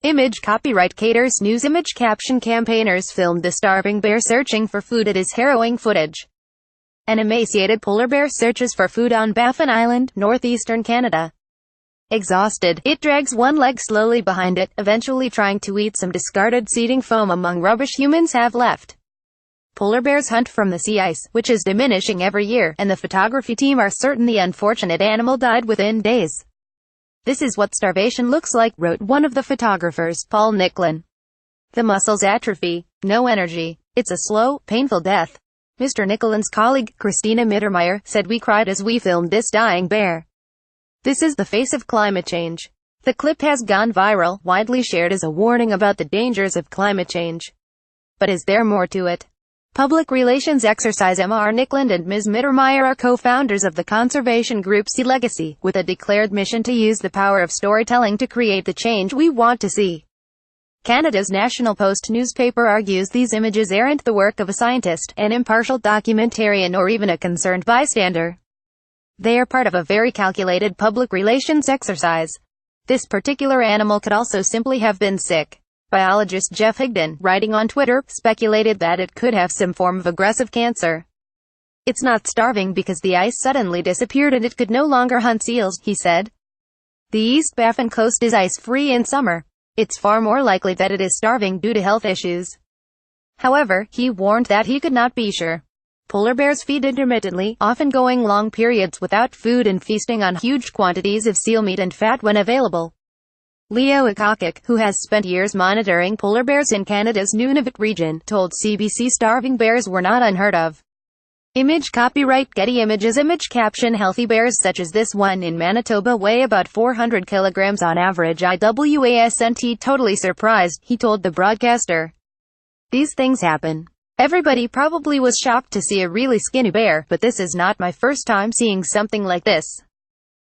Image copyright caters news. Image caption: campaigners filmed the starving bear searching for food. It is harrowing footage. An emaciated polar bear searches for food on Baffin Island, northeastern Canada. Exhausted, it drags one leg slowly behind it, eventually trying to eat some discarded seeding foam among rubbish humans have left. Polar bears hunt from the sea ice, which is diminishing every year, and the photography team are certain the unfortunate animal died within days. "This is what starvation looks like," wrote one of the photographers, Paul Nicklin. "The muscles atrophy. No energy. It's a slow, painful death." Mr. Nicklin's colleague, Christina Mittermeier, said, "We cried as we filmed this dying bear. This is the face of climate change." The clip has gone viral, widely shared as a warning about the dangers of climate change. But is there more to it? Public relations exercise. Mr. Nicklin and Ms. Mittermeier are co-founders of the conservation group Sea Legacy, with a declared mission to use the power of storytelling to create the change we want to see. Canada's National Post newspaper argues these images aren't the work of a scientist, an impartial documentarian, or even a concerned bystander. They are part of a very calculated public relations exercise. This particular animal could also simply have been sick. Biologist Jeff Higdon, writing on Twitter, speculated that it could have some form of aggressive cancer. "It's not starving because the ice suddenly disappeared and it could no longer hunt seals," he said. "The East Baffin coast is ice-free in summer. It's far more likely that it is starving due to health issues." However, he warned that he could not be sure. Polar bears feed intermittently, often going long periods without food and feasting on huge quantities of seal meat and fat when available. Leo Akakik, who has spent years monitoring polar bears in Canada's Nunavut region, told CBC starving bears were not unheard of. Image copyright Getty Images. Image caption: healthy bears such as this one in Manitoba weigh about 400 kilograms on average. I wasn't totally surprised, he told the broadcaster. "These things happen. Everybody probably was shocked to see a really skinny bear, but this is not my first time seeing something like this."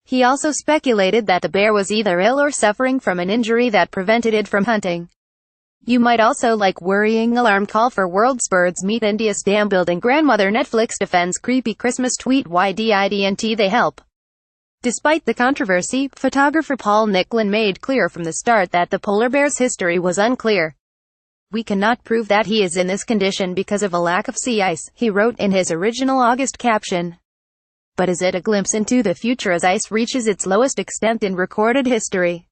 He also speculated that the bear was either ill or suffering from an injury that prevented it from hunting. You might also like worrying alarm call for world's birds meet India's dam building grandmother. Netflix defends creepy Christmas tweet. Why didn't they help? Despite the controversy, photographer Paul Nicklin made clear from the start that the polar bear's history was unclear. "We cannot prove that he is in this condition because of a lack of sea ice," he wrote in his original August caption. But is it a glimpse into the future as ice reaches its lowest extent in recorded history?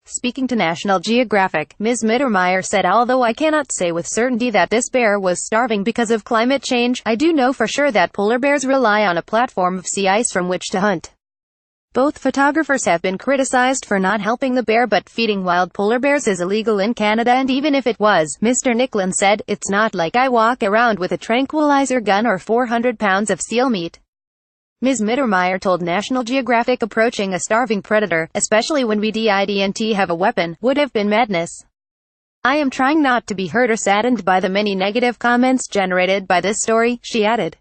Speaking to National Geographic, Ms. Mittermeier said, "Although I cannot say with certainty that this bear was starving because of climate change, I do know for sure that polar bears rely on a platform of sea ice from which to hunt." Both photographers have been criticized for not helping the bear, but feeding wild polar bears is illegal in Canada, and even if it was, Mr. Nicklin said, "It's not like I walk around with a tranquilizer gun or 400 pounds of seal meat." Ms. Mittermeier told National Geographic, "Approaching a starving predator, especially when we didn't have a weapon, would have been madness. I am trying not to be hurt or saddened by the many negative comments generated by this story," she added.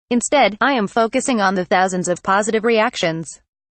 "Instead, I am focusing on the thousands of positive reactions.